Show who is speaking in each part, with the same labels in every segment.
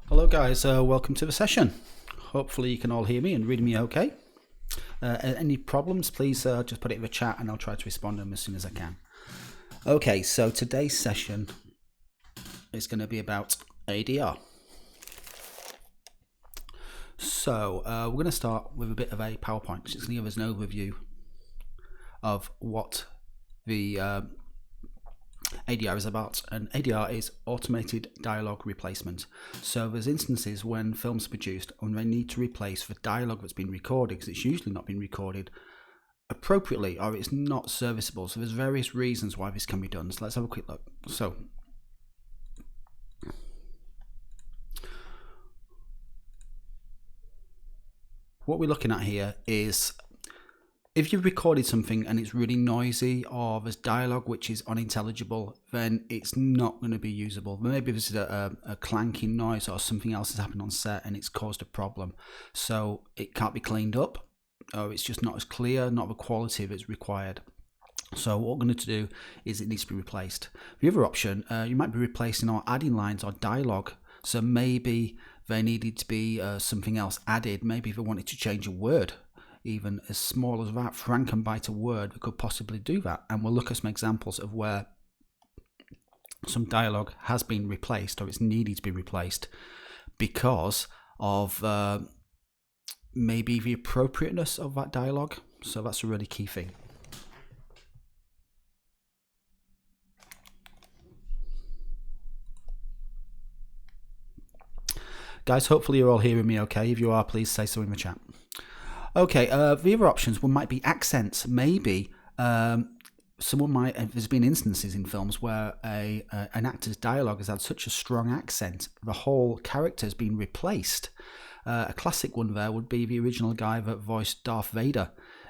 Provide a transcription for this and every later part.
Speaker 1: Hello guys, welcome to the session. Hopefully you can all hear me and read me okay. Any problems, please just put it in the chat and I'll try to respond to them as soon as I can. Okay, so today's session is going to be about ADR. So we're going to start with a bit of a PowerPoint, which is going to give us an overview of what the ADR is about, and ADR is automated dialogue replacement. So there's instances when films are produced and they need to replace the dialogue that's been recorded because it's usually not been recorded appropriately or it's not serviceable. So there's various reasons why this can be done. So let's have a quick look. So what we're looking at here is if you've recorded something and it's really noisy or there's dialogue which is unintelligible, then it's not going to be usable. Maybe this is a clanking noise or something else has happened on set and it's caused a problem. So it can't be cleaned up, or it's just not as clear, not the quality that's required. So what we're going to do is it needs to be replaced. The other option, you might be replacing or adding lines or dialogue. So maybe there needed to be something else added. Maybe if they wanted to change a word, even as small as that, Frankenbite a word, we could possibly do that. And we'll look at some examples of where some dialogue has been replaced or it's needed to be replaced because of maybe the appropriateness of that dialogue. So that's a really key thing. Guys, hopefully you're all hearing me okay. If you are, please say so in the chat. Okay, the other options might be accents. Maybe someone might. There's been instances in films where an actor's dialogue has had such a strong accent, the whole character has been replaced. A classic one there would be the original guy that voiced Darth Vader.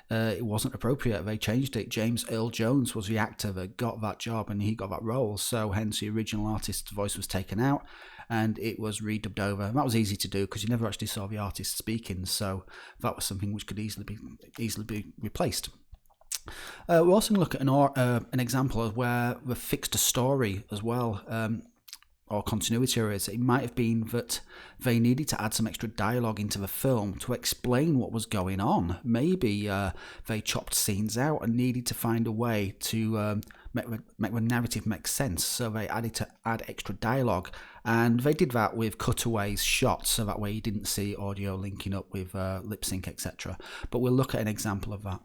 Speaker 1: It wasn't appropriate. They changed it. James Earl Jones was the actor that got that job and he got that role. So hence the original artist's voice was taken out and it was redubbed over. And that was easy to do because you never actually saw the artist speaking. So that was something which could easily be replaced. We're also going to look at an example of where we fixed a story as well. Or continuity errors. It might have been that they needed to add some extra dialogue into the film to explain what was going on. Maybe they chopped scenes out and needed to find a way to make the narrative make sense. So they add extra dialogue, and they did that with cutaways, shots, so that way you didn't see audio linking up with lip sync, etc. But we'll look at an example of that.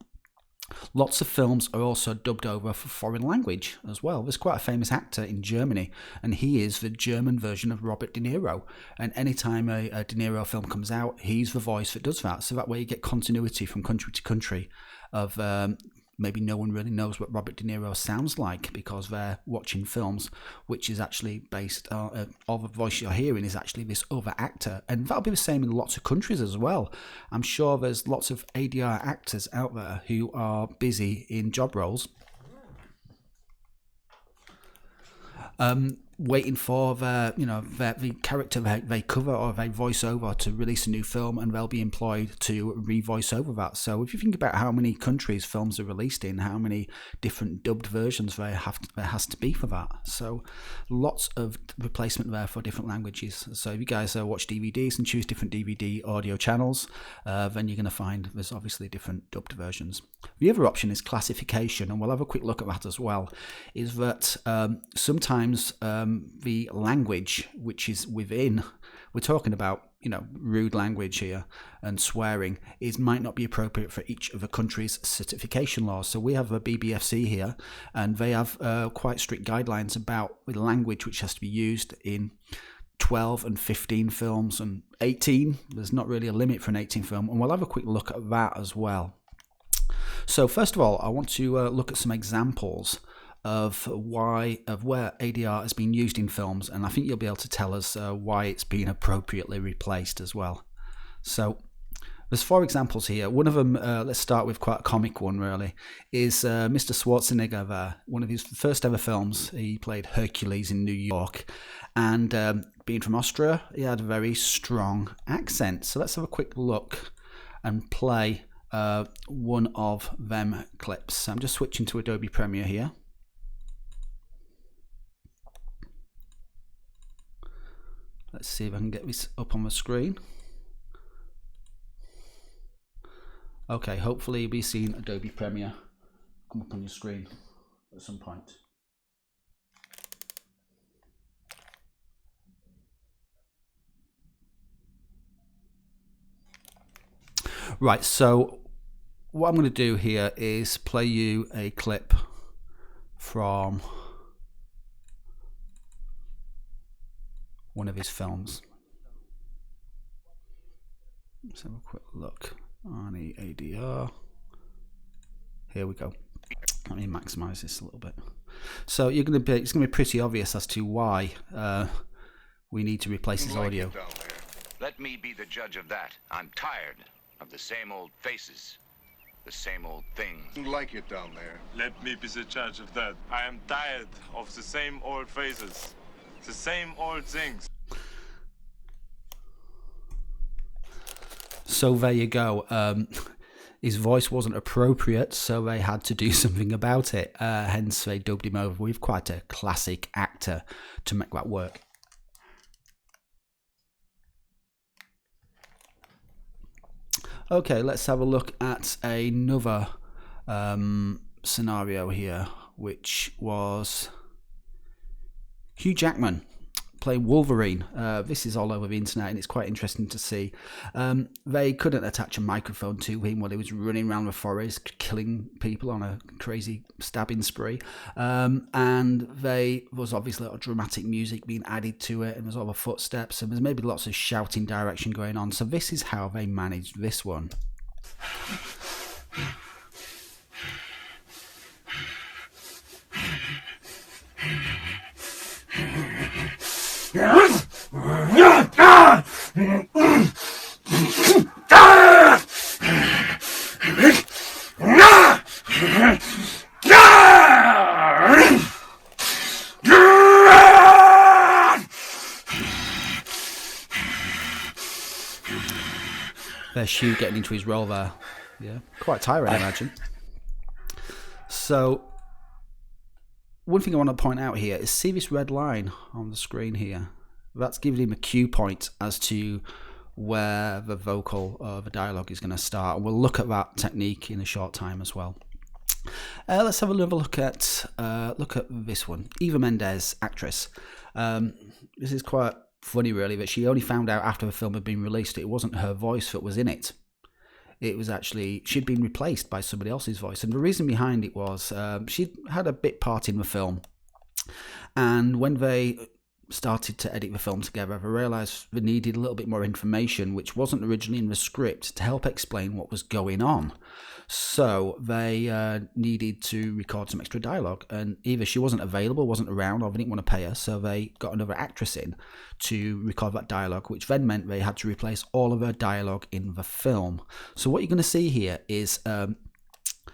Speaker 1: Lots of films are also dubbed over for foreign language as well. There's quite a famous actor in Germany, and he is the German version of Robert De Niro. And anytime a De Niro film comes out, he's the voice that does that. So that way you get continuity from country to country of maybe no one really knows what Robert De Niro sounds like because they're watching films which is actually based on all the voice you're hearing is actually this other actor. And that'll be the same in lots of countries as well. I'm sure there's lots of ADR actors out there who are busy in job roles waiting for the character they cover or they voice over to release a new film, and they'll be employed to re-voice over that. So if you think about how many countries films are released in, how many different dubbed versions there has to be for that. So lots of replacement there for different languages. So if you guys watch DVDs and choose different DVD audio channels, then you're going to find there's obviously different dubbed versions. The other option is classification, and we'll have a quick look at that as well, is that sometimes the language which is within, we're talking about rude language here and swearing, might not be appropriate for each of the country's certification laws. So we have a BBFC here, and they have quite strict guidelines about the language which has to be used in 12 and 15 films and 18. There's not really a limit for an 18 film, and we'll have a quick look at that as well. So first of all, I want to look at some examples of where ADR has been used in films, and I think you'll be able to tell us why it's been appropriately replaced as well. So there's 4 examples here. One of them, let's start with quite a comic one really, is Mr. Schwarzenegger there. One of his first ever films, he played Hercules in New York, and being from Austria, he had a very strong accent. So let's have a quick look and play one of them clips. I'm just switching to Adobe Premiere here. Let's see if I can get this up on the screen. Okay, hopefully you'll be seeing Adobe Premiere come up on your screen at some point. Right, so what I'm going to do here is play you a clip from one of his films. Let's have a quick look on the ADR. Here we go. Let me maximize this a little bit. So it's going to be pretty obvious as to why we need to replace his audio.
Speaker 2: Let me be the judge of that. I'm tired of the same old faces, the same old things.
Speaker 3: You like it down there?
Speaker 4: Let me be the judge of that. I am tired of the same old faces, the same old things.
Speaker 1: So there you go. His voice wasn't appropriate, so they had to do something about it. Hence, they dubbed him over with quite a classic actor to make that work. Okay, let's have a look at another scenario here, which was Hugh Jackman playing Wolverine. This is all over the internet and it's quite interesting to see. They couldn't attach a microphone to him while he was running around the forest killing people on a crazy stabbing spree, and there was obviously a lot of dramatic music being added to it, and there's all the footsteps and there's maybe lots of shouting direction going on. So this is how they managed this one. There's Hugh getting into his role there. Yeah, quite tiring, I imagine. So, one thing I want to point out here is see this red line on the screen here. That's giving him a cue point as to where the vocal or the dialogue is going to start. And we'll look at that technique in a short time as well. Let's have another look at this one. Eva Mendes, actress. This is quite funny, really, that she only found out after the film had been released. It wasn't her voice that was in it. It was actually, she'd been replaced by somebody else's voice. And the reason behind it was she'd had a bit part in the film. And when they started to edit the film together, they realised they needed a little bit more information, which wasn't originally in the script, to help explain what was going on. So they needed to record some extra dialogue, and either she wasn't available, wasn't around, or they didn't want to pay her, so they got another actress in to record that dialogue, which then meant they had to replace all of her dialogue in the film. So what you're going to see here is you're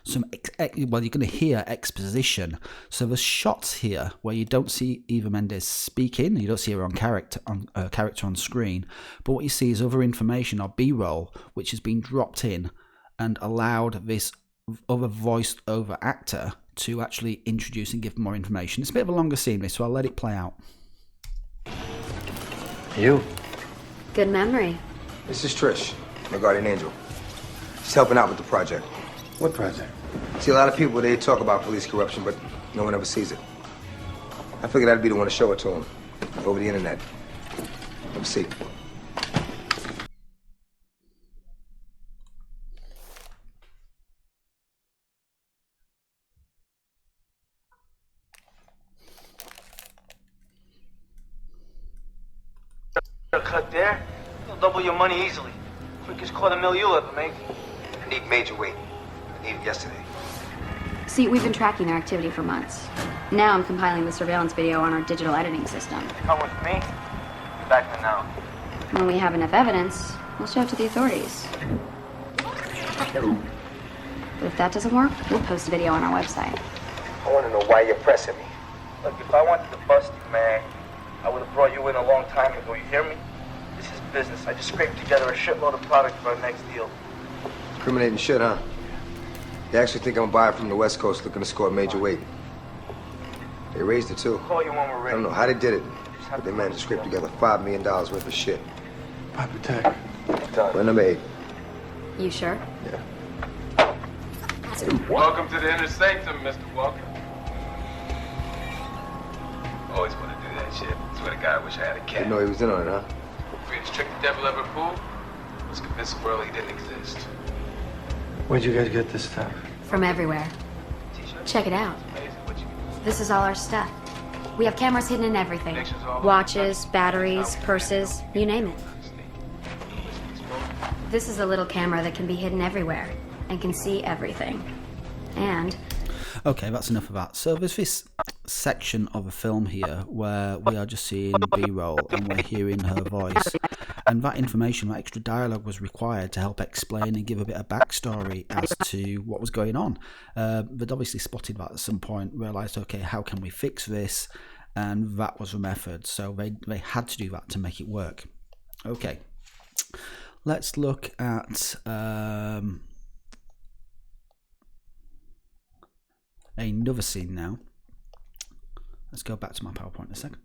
Speaker 1: going to hear exposition. So there's shots here where you don't see Eva Mendes speaking, you don't see her on character on screen, but what you see is other information or B-roll which has been dropped in and allowed this other voiced over actor to actually introduce and give more information. It's a bit of a longer scene, so I'll let it play out.
Speaker 5: You?
Speaker 6: Good memory.
Speaker 5: This is Trish, my guardian angel. She's helping out with the project.
Speaker 7: What project?
Speaker 5: See, a lot of people, they talk about police corruption, but no one ever sees it. I figured I'd be the one to show it to them over the internet. Let's see.
Speaker 7: Cut there, you'll double your money easily. Quickest $250,000 you'll ever make.
Speaker 5: I need major weight. I need it yesterday.
Speaker 6: See, we've been tracking their activity for months. Now I'm compiling the surveillance video on our digital editing system.
Speaker 7: Come with me. Be back in now.
Speaker 6: When we have enough evidence, we'll show it to the authorities. But if that doesn't work, we'll post a video on our website.
Speaker 5: I want to know why you're pressing me.
Speaker 7: Look, if I wanted to bust you, man, I would have brought you in a long time ago. You hear me? This is business. I just scraped together a shitload of product for our next deal.
Speaker 5: Incriminating shit, huh? They actually think I'm a buyer from the West Coast looking to score major weight. They raised it, too.
Speaker 7: Call you when we're
Speaker 5: I
Speaker 7: ready.
Speaker 5: don't know how they did it. but they managed to scrape together $5 million worth of shit.
Speaker 3: Pipe attack.
Speaker 5: Run number 8.
Speaker 6: You sure?
Speaker 5: Yeah.
Speaker 3: Welcome to the inner sanctum, Mr. Walker. Always want to do that shit. Swear to God, I wish I had a cat.
Speaker 5: Didn't know he was in on it, huh?
Speaker 3: Greatest trick the devil ever pulled was convince the world he didn't exist.
Speaker 8: Where'd you guys get this stuff?
Speaker 6: From everywhere. Check it out. This is all our stuff. We have cameras hidden in everything. Watches, batteries, purses, you name it. This is a little camera that can be hidden everywhere and can see everything. And...
Speaker 1: Okay, that's enough of that. So there's this section of a film here where we are just seeing B-roll and we're hearing her voice. And that information, that extra dialogue was required to help explain and give a bit of backstory as to what was going on. They'd obviously spotted that at some point, realised, okay, how can we fix this? And that was the method. So they had to do that to make it work. Okay, let's look at... another scene now. Let's go back to my PowerPoint in a second.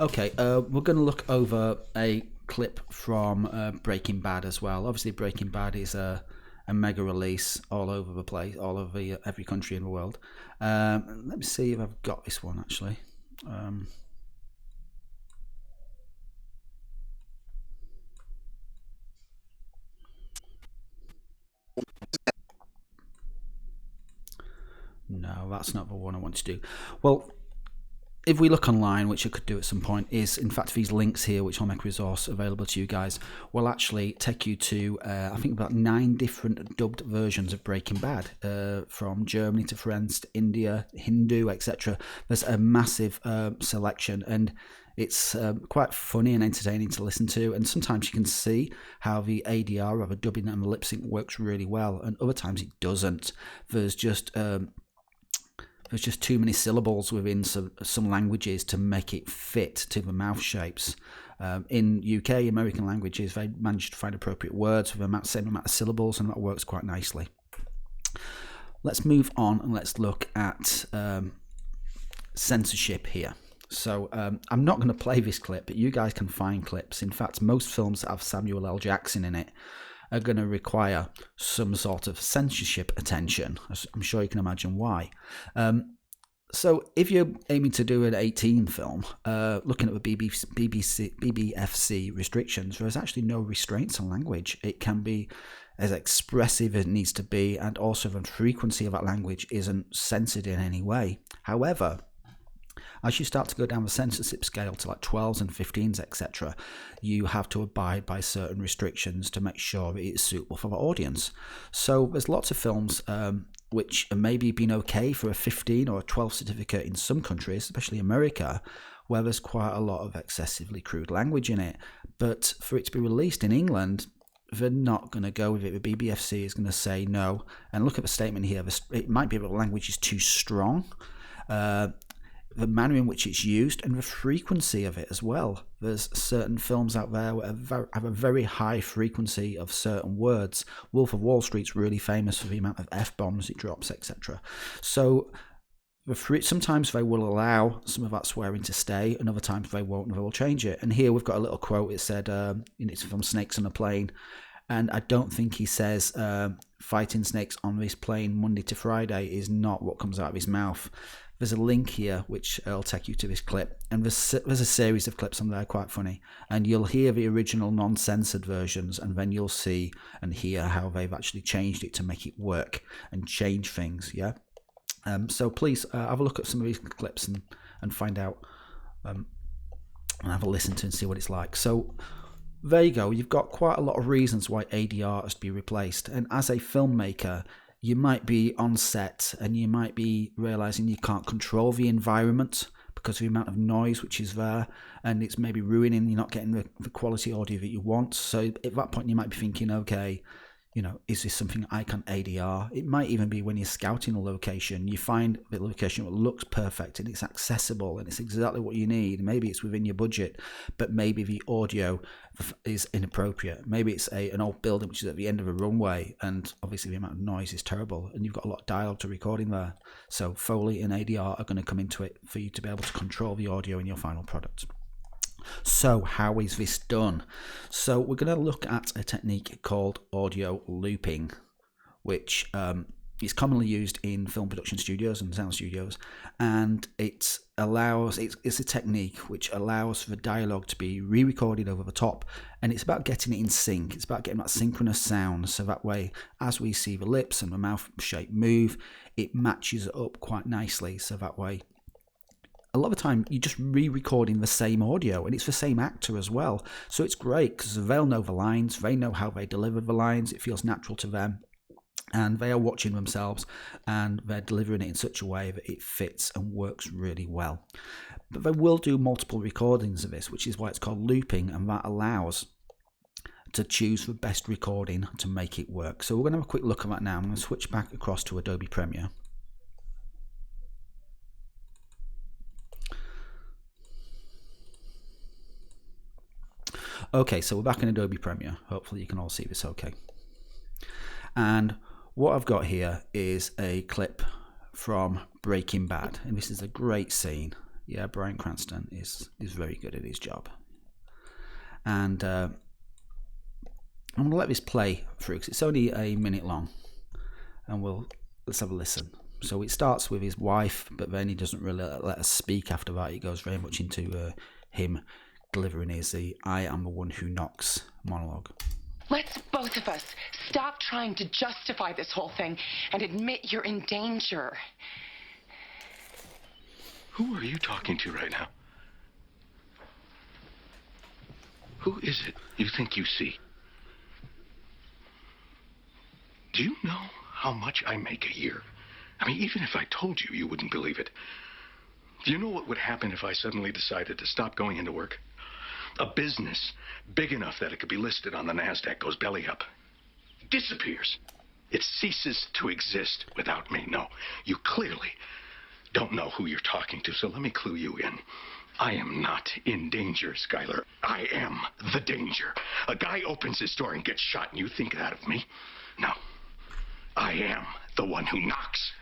Speaker 1: Okay, we're going to look over a clip from Breaking Bad as well. Obviously, Breaking Bad is a mega release all over the place, all over every country in the world. Let me see if I've got this one actually. No, that's not the one I want to do. Well, if we look online, which I could do at some point, is in fact these links here, which I'll make a resource available to you guys, will actually take you to, I think, about 9 different dubbed versions of Breaking Bad, from Germany to France to India, Hindu, etc. There's a massive selection, and it's quite funny and entertaining to listen to, and sometimes you can see how the ADR of a dubbing and the lip sync works really well, and other times it doesn't. There's just too many syllables within some languages to make it fit to the mouth shapes. In UK, American languages, they managed to find appropriate words with the same amount of syllables, and that works quite nicely. Let's move on and let's look at censorship here. So I'm not going to play this clip, but you guys can find clips. In fact, most films that have Samuel L. Jackson in it are going to require some sort of censorship attention. I'm sure you can imagine why. So if you're aiming to do an 18 film, looking at the BBFC restrictions, there's actually no restraints on language. It can be as expressive as it needs to be, and also the frequency of that language isn't censored in any way. However, as you start to go down the censorship scale to like 12s and 15s, etc., you have to abide by certain restrictions to make sure it is suitable for the audience. So there's lots of films which are maybe been okay for a 15 or a 12 certificate in some countries, especially America, where there's quite a lot of excessively crude language in it. But for it to be released in England, they're not going to go with it. The BBFC is going to say no. And look at the statement here. It might be that the language is too strong. The manner in which it's used and the frequency of it as well. There's certain films out there that have a very high frequency of certain words. Wolf of Wall Street's really famous for the amount of F-bombs it drops, etc. So sometimes they will allow some of that swearing to stay, and other times they won't, and they will change it. And here we've got a little quote. It said, it's from Snakes on a Plane, and I don't think he says fighting snakes on this plane Monday to Friday is not what comes out of his mouth. There's a link here which will take you to this clip, and there's a series of clips on there quite funny, and you'll hear the original non-censored versions, and then you'll see and hear how they've actually changed it to make it work and change things. Yeah. So please have a look at some of these clips and find out and have a listen to and see what it's like. So there you go. You've got quite a lot of reasons why ADR has to be replaced, and as a filmmaker, you might be on set and you might be realizing you can't control the environment because of the amount of noise which is there, and it's maybe ruining, you're not getting the quality audio that you want. So at that point you might be thinking, okay, you know, is this something I can ADR? It might even be when you're scouting a location, you find the location that looks perfect and it's accessible and it's exactly what you need. Maybe it's within your budget, but maybe the audio is inappropriate. Maybe it's an old building which is at the end of a runway, and obviously the amount of noise is terrible, and you've got a lot of dialogue to record in there. So Foley and ADR are going to come into it for you to be able to control the audio in your final product. So how is this done? So we're going to look at a technique called audio looping, which is commonly used in film production studios and sound studios, and it's a technique which allows the dialogue to be re-recorded over the top, and it's about getting it in sync. It's about getting that synchronous sound, so that way as we see the lips and the mouth shape move, it matches up quite nicely, so that way a lot of the time you're just re-recording the same audio, and it's the same actor as well. So it's great because they'll know the lines, they know how they deliver the lines, it feels natural to them, and they are watching themselves and they're delivering it in such a way that it fits and works really well. But they will do multiple recordings of this, which is why it's called looping, and that allows to choose the best recording to make it work. So we're going to have a quick look at that now. I'm going to switch back across to Adobe Premiere. Okay, so we're back in Adobe Premiere. Hopefully you can all see this okay. And what I've got here is a clip from Breaking Bad, and this is a great scene. Yeah, Bryan Cranston is very good at his job. And I'm going to let this play through because it's only a minute long, and let's have a listen. So it starts with his wife, but then he doesn't really let us speak after that. It goes very much into him delivering his "I am the one who knocks" monologue.
Speaker 9: Let's both of us stop trying to justify this whole thing and admit you're in danger.
Speaker 10: Who are you talking to right now? Who is it you think you see? Do you know how much I make a year? I mean, even if I told you, you wouldn't believe it. Do you know what would happen if I suddenly decided to stop going into work? A business big enough that it could be listed on the NASDAQ goes belly up. Disappears. It ceases to exist without me. No, you clearly don't know who you're talking to, so let me clue you in. I am not in danger, Skylar. I am the danger. A guy opens his door and gets shot, and you think that of me? No. I am the one who knocks.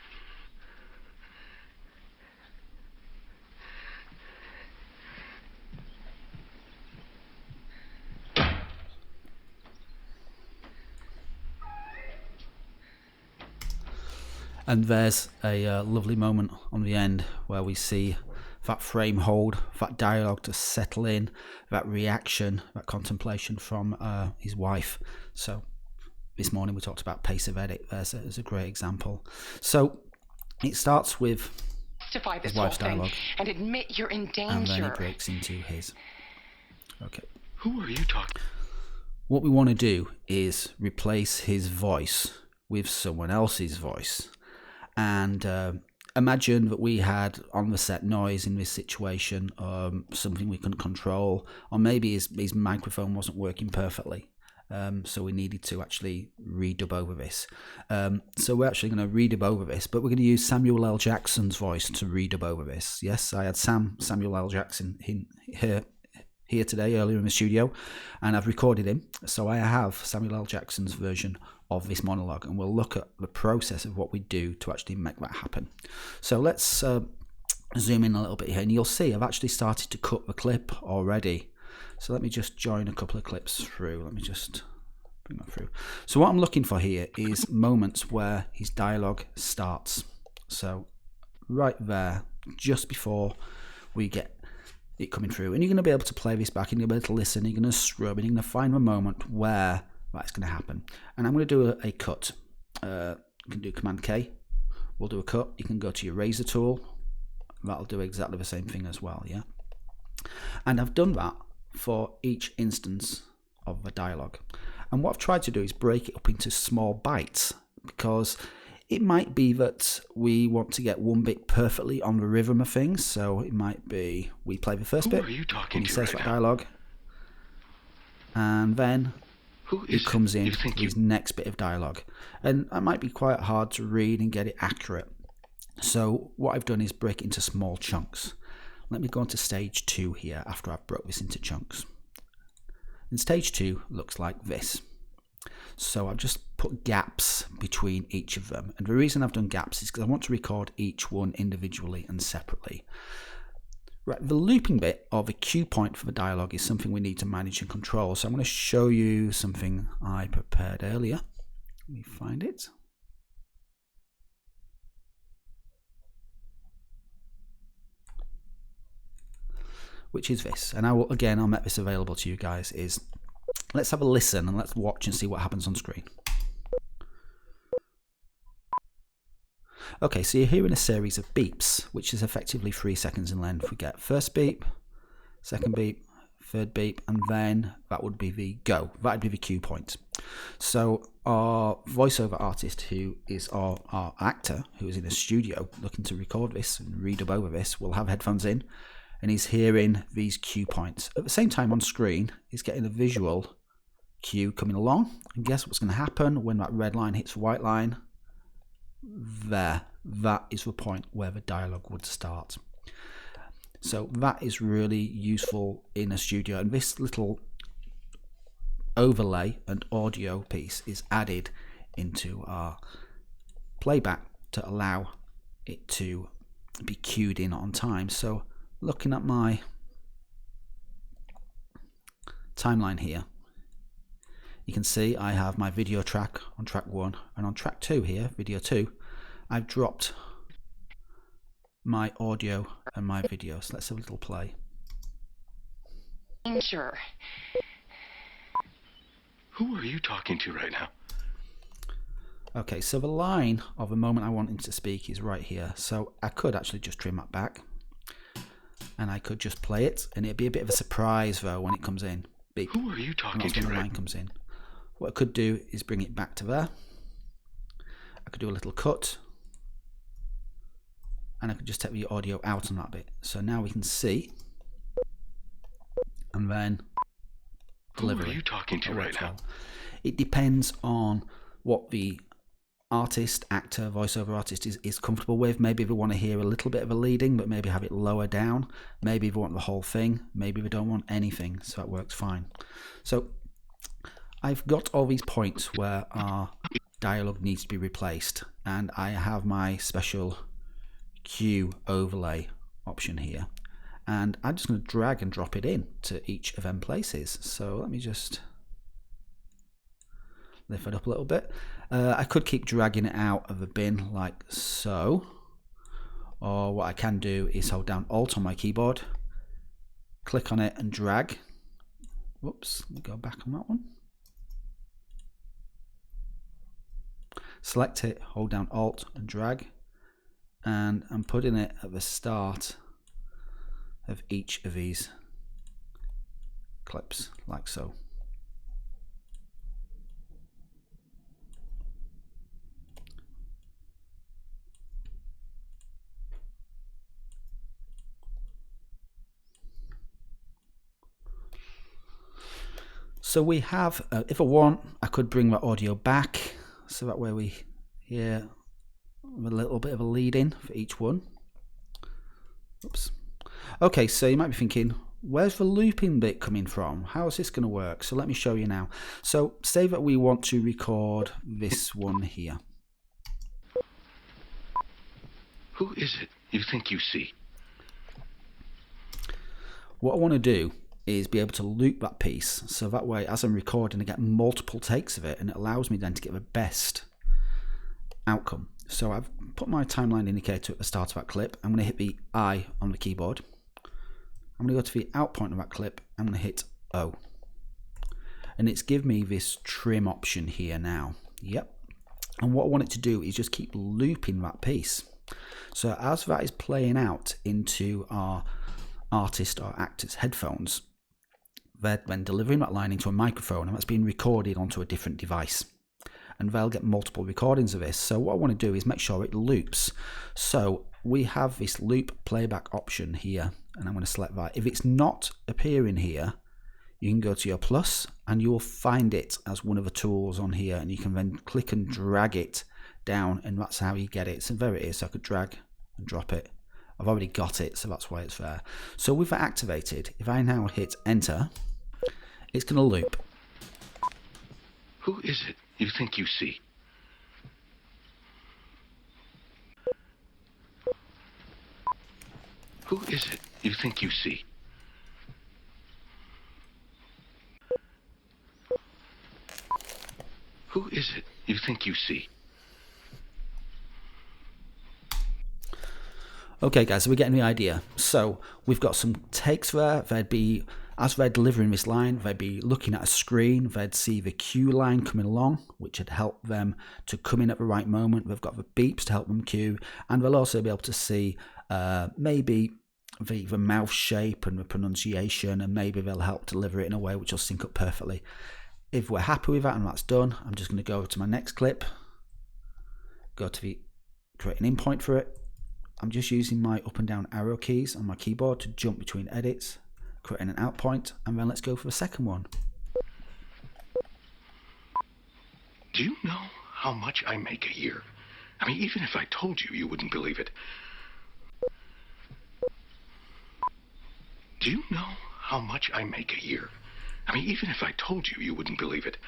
Speaker 1: And there's a lovely moment on the end where we see that frame hold, that dialogue to settle in, that reaction, that contemplation from his wife. So this morning we talked about pace of edit. There's a great example. So it starts with his wife's dialogue,
Speaker 9: and admit you're in danger.
Speaker 1: And then it breaks into his. Okay.
Speaker 10: Who are you talking?
Speaker 1: What we want to do is replace his voice with someone else's voice. And imagine that we had on the set noise in this situation, something we couldn't control, or maybe his microphone wasn't working perfectly. So we needed to actually redub over this. So we're actually going to redub over this, but we're going to use Samuel L. Jackson's voice to redub over this. Yes, I had Samuel L. Jackson here today, earlier in the studio, and I've recorded him. So I have Samuel L. Jackson's version of this monologue, and we'll look at the process of what we do to actually make that happen. So let's zoom in a little bit here, and you'll see I've actually started to cut the clip already. So let me just join a couple of clips through. Let me just bring that through. So what I'm looking for here is moments where his dialogue starts. So right there, just before we get it coming through, and you're going to be able to play this back, and you're going to be able to listen, you're going to scrub, and you're going to find the moment where that's going to happen. And I'm going to do a cut. You can do Command K. We'll do a cut. You can go to your razor tool. That'll do exactly the same thing as well, yeah? And I've done that for each instance of the dialogue. And what I've tried to do is break it up into small bites, because it might be that we want to get one bit perfectly on the rhythm of things. So it might be we play the first bit.
Speaker 10: Who are you talking
Speaker 1: to? He
Speaker 10: to
Speaker 1: says
Speaker 10: right
Speaker 1: that
Speaker 10: now?
Speaker 1: dialogue, and then
Speaker 10: Who
Speaker 1: comes in with his next bit of dialogue. And that might be quite hard to read and get it accurate. So what I've done is break it into small chunks. Let me go on to stage 2 here after I've broke this into chunks. And stage 2 looks like this. So I've just put gaps between each of them. And the reason I've done gaps is because I want to record each one individually and separately. Right, the looping bit, or the cue point for the dialogue, is something we need to manage and control. So I'm going to show you something I prepared earlier. Let me find it. Which is this. And I'll make this available to you guys. Let's have a listen and let's watch and see what happens on screen. Okay, so you're hearing a series of beeps, which is effectively 3 seconds in length. We get first beep, second beep, third beep, and then that would be the go. That would be the cue point. So our voiceover artist, who is our actor, who is in a studio looking to record this and redub over this, will have headphones in, and he's hearing these cue points. At the same time on screen, he's getting a visual cue coming along. And guess what's going to happen when that red line hits the white line? There, that is the point where the dialogue would start. So that is really useful in a studio, and this little overlay and audio piece is added into our playback to allow it to be cued in on time. So looking at my timeline here, you can see I have my video track on track 1, and on track 2 here, video 2, I've dropped my audio and my video. So let's have a little play.
Speaker 9: Danger.
Speaker 10: Who are you talking to right now?
Speaker 1: Okay, so the line of the moment I want him to speak is right here. So I could actually just trim that back, and I could just play it, and it'd be a bit of a surprise though when it comes in. Beep.
Speaker 10: Who are you talking to?
Speaker 1: When the line comes in. What I could do is bring it back to there. I could do a little cut, and I could just take the audio out on that bit. So now we can see, and then delivery.
Speaker 10: Who are you talking to right now?
Speaker 1: It depends on what the artist, actor, voiceover artist is comfortable with. Maybe they want to hear a little bit of a leading, but maybe have it lower down. Maybe they want the whole thing. Maybe they don't want anything, so that works fine. So I've got all these points where our dialogue needs to be replaced, and I have my special cue overlay option here, and I'm just going to drag and drop it in to each of them places. So let me just lift it up a little bit. I could keep dragging it out of the bin like so, or what I can do is hold down Alt on my keyboard, click on it and drag. Whoops, let me go back on that one. Select it, hold down Alt and drag, and I'm putting it at the start of each of these clips like so. So we have, if I want, I could bring that audio back, so that way we hear a little bit of a lead in for each one. Oops. Okay, so you might be thinking, where's the looping bit coming from? How is this going to work? So let me show you now. So say that we want to record this one here.
Speaker 10: Who is it you think you see?
Speaker 1: What I want to do is be able to loop that piece, so that way as I'm recording I get multiple takes of it, and it allows me then to get the best outcome. So I've put my timeline indicator at the start of that clip. I'm going to hit the I on the keyboard. I'm going to go to the out point of that clip. I'm going to hit O, and it's given me this trim option here now. Yep. And what I want it to do is just keep looping that piece. So as that is playing out into our artist or actor's headphones, they're then delivering that line into a microphone, and that's being recorded onto a different device, and they'll get multiple recordings of this. So what I want to do is make sure it loops. So we have this loop playback option here, and I'm going to select that. If it's not appearing here, you can go to your plus and you will find it as one of the tools on here, and you can then click and drag it down, and that's how you get it. So there it is. So I could drag and drop it. I've already got it, so that's why it's there. So with that activated, if I now hit enter, it's going to loop.
Speaker 10: Who is it you think you see? Who is it you think you see? Who is it you think you see?
Speaker 1: Okay guys, so we're getting the idea. So we've got some takes there. They'd be, as they're delivering this line, they'd be looking at a screen, they'd see the cue line coming along, which would help them to come in at the right moment. They've got the beeps to help them cue, and they'll also be able to see maybe the mouth shape and the pronunciation, and maybe they'll help deliver it in a way which will sync up perfectly. If we're happy with that and that's done, I'm just going to go to my next clip, go to the create an in point for it. I'm just using my up and down arrow keys on my keyboard to jump between edits, creating an out point, and then let's go for the second one.
Speaker 10: Do you know how much I make a year? I mean, even if I told you, you wouldn't believe it. Do you know how much I make a year? I mean, even if I told you, you wouldn't believe it.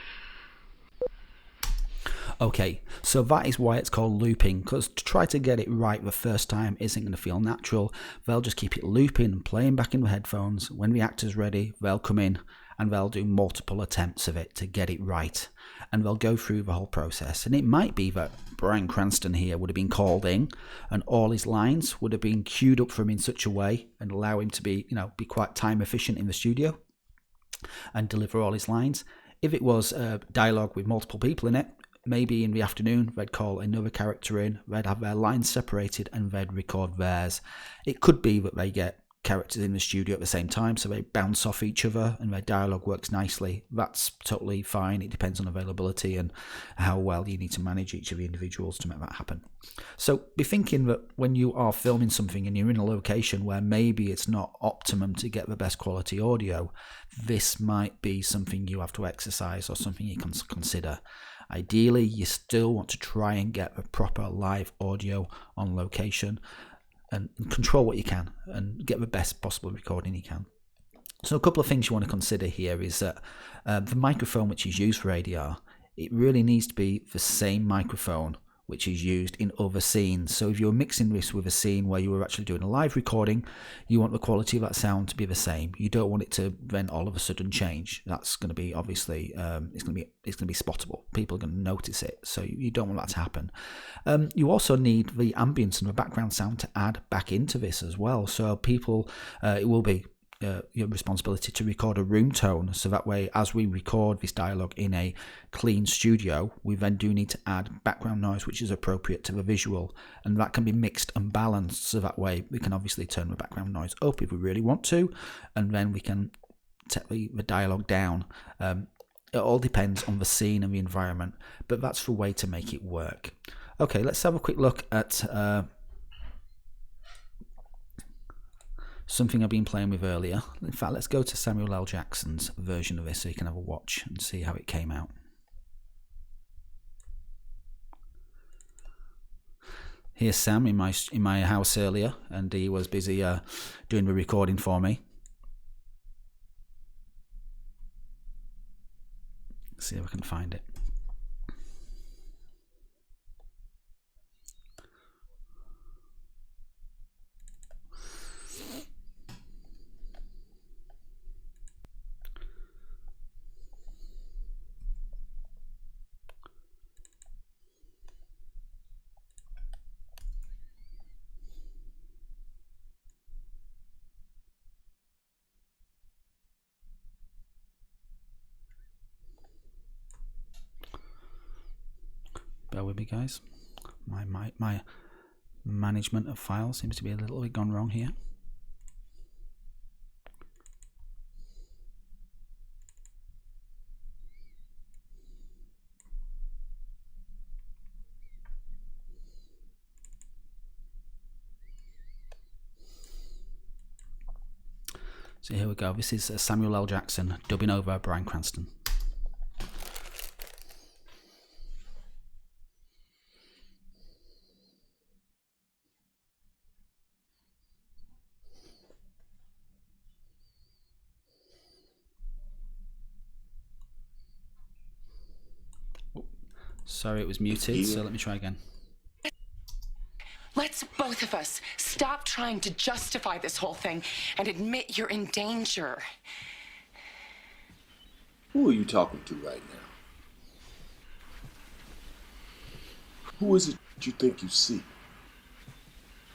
Speaker 1: Okay, so that is why it's called looping, because to try to get it right the first time isn't going to feel natural. They'll just keep it looping and playing back in the headphones. When the actor's ready, they'll come in and they'll do multiple attempts of it to get it right. And they'll go through the whole process. And it might be that Bryan Cranston here would have been called in and all his lines would have been queued up for him in such a way and allow him to be, be quite time efficient in the studio and deliver all his lines. If it was dialogue with multiple people in it, maybe in the afternoon they'd call another character in, they'd have their lines separated and they'd record theirs. It could be that they get characters in the studio at the same time, so they bounce off each other and their dialogue works nicely. That's totally fine. It depends on availability and how well you need to manage each of the individuals to make that happen. So be thinking that when you are filming something and you're in a location where maybe it's not optimum to get the best quality audio, this might be something you have to exercise or something you can consider. Ideally, you still want to try and get the proper live audio on location and control what you can and get the best possible recording you can. So a couple of things you want to consider here is that the microphone which is used for ADR, it really needs to be the same microphone which is used in other scenes. So if you're mixing this with a scene where you were actually doing a live recording, you want the quality of that sound to be the same. You don't want it to then all of a sudden change. That's going to be obviously it's going to be spottable. People are going to notice it, so you don't want that to happen. You also need the ambience and the background sound to add back into this as well. So people, it will be your responsibility to record a room tone, so that way as we record this dialogue in a clean studio, we then do need to add background noise which is appropriate to the visual, and that can be mixed and balanced, so that way we can obviously turn the background noise up if we really want to, and then we can take the dialogue down. It all depends on the scene and the environment, but that's the way to make it work. Okay, let's have a quick look at something I've been playing with earlier. In fact, let's go to Samuel L. Jackson's version of this so you can have a watch and see how it came out. Here's Sam in my house earlier, and he was busy doing the recording for me. Let's see if I can find it. Bear with me, guys. My management of files seems to be a little bit gone wrong here. So here we go. This is Samuel L. Jackson dubbing over Bryan Cranston. Sorry, it was muted, so let me try again.
Speaker 9: Let's both of us stop trying to justify this whole thing and admit you're in danger.
Speaker 11: Who are you talking to right now? Who is it you think you see?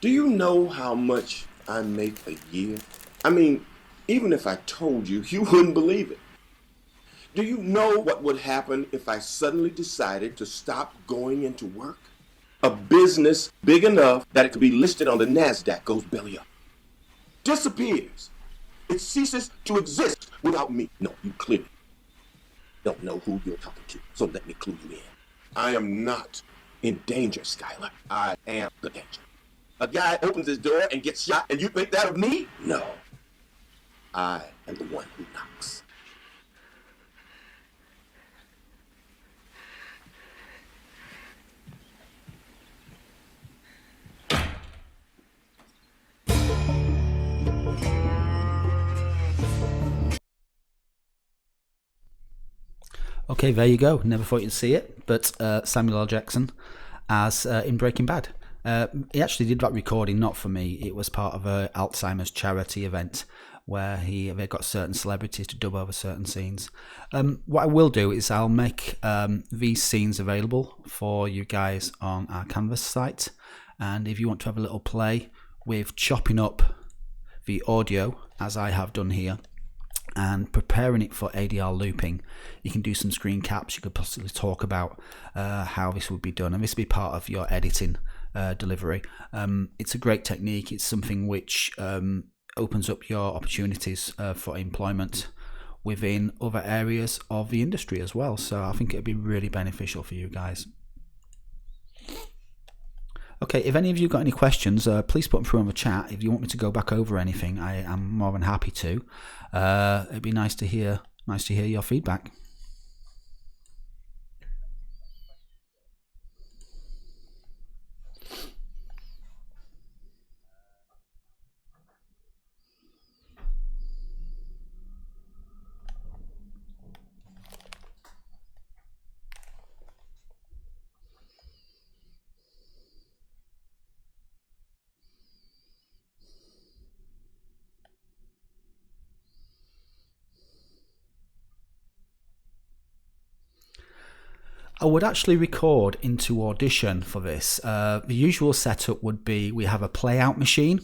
Speaker 11: Do you know how much I make a year? I mean, even if I told you, you wouldn't believe it. Do you know what would happen if I suddenly decided to stop going into work? A business big enough that it could be listed on the NASDAQ goes belly up. Disappears. It ceases to exist without me. No, you clearly don't know who you're talking to, so let me clue you in. I am not in danger, Skylar. I am the danger. A guy opens his door and gets shot, and you think that of me? No. I am the one who knocks.
Speaker 1: Okay, there you go. Never thought you'd see it, but Samuel L. Jackson as in Breaking Bad. He actually did that recording not for me. It was part of a Alzheimer's charity event where they got certain celebrities to dub over certain scenes. What I will do is I'll make these scenes available for you guys on our Canvas site, and if you want to have a little play with chopping up the audio as I have done here and preparing it for ADR looping, you can do some screen caps. You could possibly talk about how this would be done, and this would be part of your editing delivery. It's a great technique. It's something which opens up your opportunities for employment within other areas of the industry as well. So I think it'd be really beneficial for you guys. Okay, if any of you got any questions, please put them through on the chat. If you want me to go back over anything, I am more than happy to. It'd be nice to hear your feedback. I would actually record into Audition for this. The usual setup would be we have a playout machine,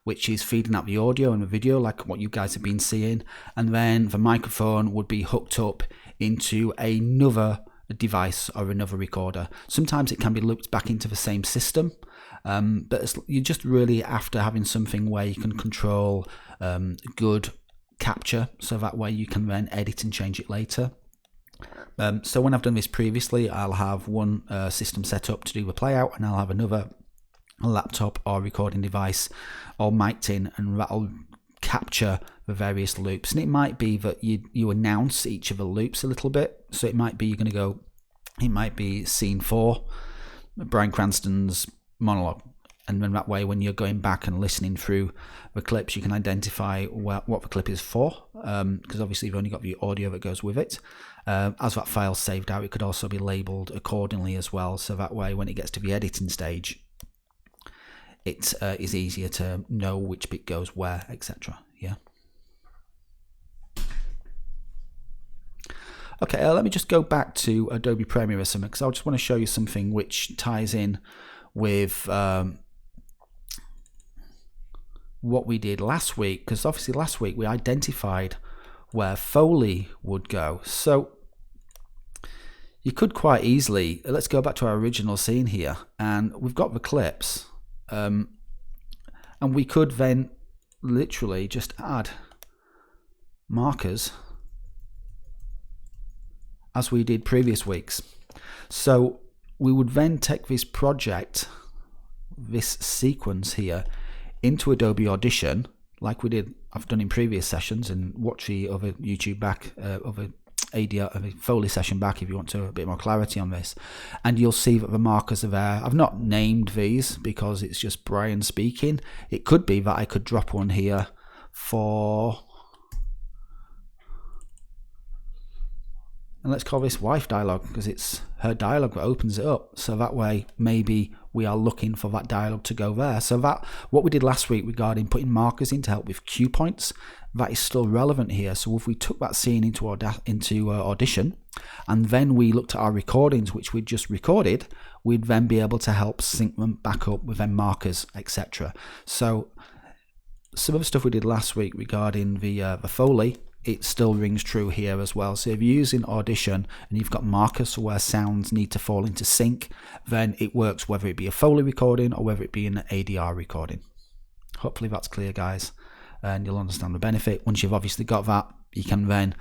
Speaker 1: which is feeding out the audio and the video like what you guys have been seeing, and then the microphone would be hooked up into another device or another recorder. Sometimes it can be looped back into the same system, but you're just really after having something where you can control good capture, so that way you can then edit and change it later. So when I've done this previously, I'll have one system set up to do the playout, and I'll have another laptop or recording device all mic'd in, and that'll capture the various loops. And it might be that you announce each of the loops a little bit. So it might be you're going to go, it might be scene 4, Bryan Cranston's monologue. And then that way, when you're going back and listening through the clips, you can identify what the clip is for, because obviously you've only got the audio that goes with it. As that file's saved out, it could also be labelled accordingly as well, so that way when it gets to the editing stage, it is easier to know which bit goes where, etc. Yeah. Okay, let me just go back to Adobe Premiere or something, because I just want to show you something which ties in with what we did last week, because obviously last week we identified where Foley would go. So you could quite easily, let's go back to our original scene here, and we've got the clips, and we could then literally just add markers as we did previous weeks. So we would then take this project, this sequence here, into Adobe Audition, like I've done in previous sessions, and watch the other YouTube back, other ADR, a Foley session back if you want a bit more clarity on this, and you'll see that the markers are there. I've not named these because it's just Brian speaking. It could be that I could drop one here for, and let's call this wife dialogue, because it's her dialogue that opens it up. So that way, maybe we are looking for that dialogue to go there. So that, what we did last week regarding putting markers in to help with cue points, that is still relevant here. So if we took that scene into Audition, and then we looked at our recordings, which we'd just recorded, we'd then be able to help sync them back up with them markers, etc. So some of the stuff we did last week regarding the Foley, it still rings true here as well. So if you're using Audition and you've got markers for where sounds need to fall into sync, then it works whether it be a Foley recording or whether it be an ADR recording. Hopefully that's clear, guys, and you'll understand the benefit. Once you've obviously got that, you can then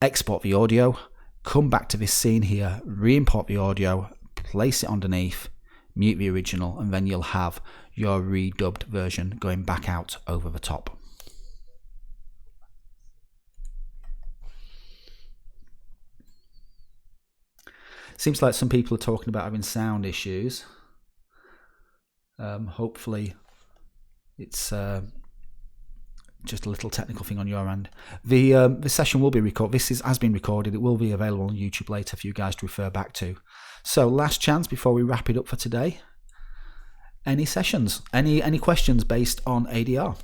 Speaker 1: export the audio, come back to this scene here, re-import the audio, place it underneath, mute the original, and then you'll have your redubbed version going back out over the top. Seems like some people are talking about having sound issues. Hopefully it's just a little technical thing on your end. The session will be recorded. This has been recorded. It will be available on YouTube later for you guys to refer back to. So last chance before we wrap it up for today. Any sessions? Any questions based on ADR?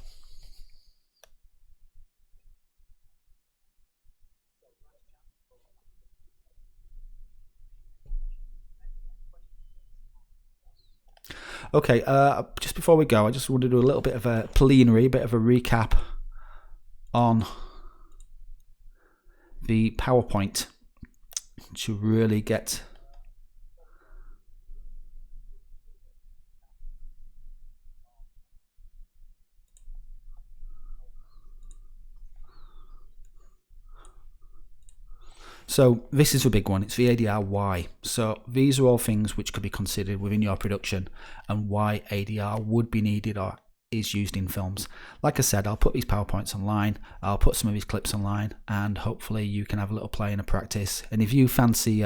Speaker 1: Okay, just before we go, I just want to do a little bit of a preliminary, bit of a recap on the PowerPoint to really get So this is a big one. It's the ADR why. So these are all things which could be considered within your production and why ADR would be needed or is used in films. Like I said, I'll put these PowerPoints online. I'll put some of these clips online, and hopefully you can have a little play and a practice. And if you fancy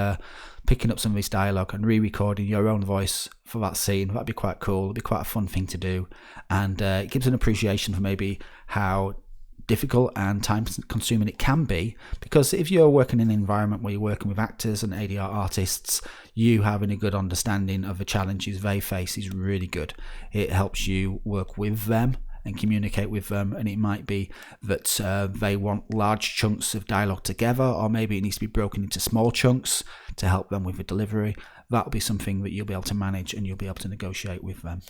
Speaker 1: picking up some of this dialogue and re-recording your own voice for that scene, that'd be quite cool. It'd be quite a fun thing to do, and it gives an appreciation for maybe how difficult and time consuming it can be, because if you're working in an environment where you're working with actors and ADR artists, you having a good understanding of the challenges they face is really good. It helps you work with them and communicate with them, and it might be that they want large chunks of dialogue together, or maybe it needs to be broken into small chunks to help them with the delivery. That'll be something that you'll be able to manage and you'll be able to negotiate with them.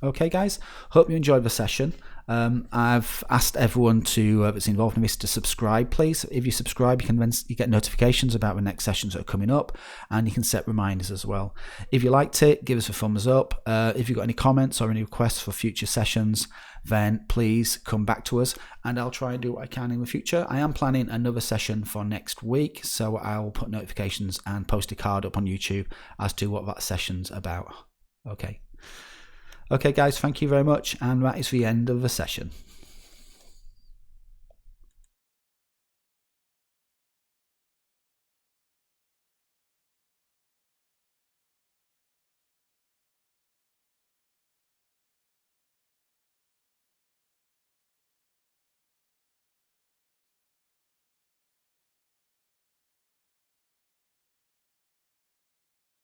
Speaker 1: Okay, guys, hope you enjoyed the session. I've asked everyone that's involved in this to subscribe, please. If you subscribe, you get notifications about the next sessions that are coming up, and you can set reminders as well. If you liked it, give us a thumbs up. If you've got any comments or any requests for future sessions, then please come back to us, and I'll try and do what I can in the future. I am planning another session for next week, so I'll put notifications and post a card up on YouTube as to what that session's about. Okay, guys, thank you very much, and that is the end of the session.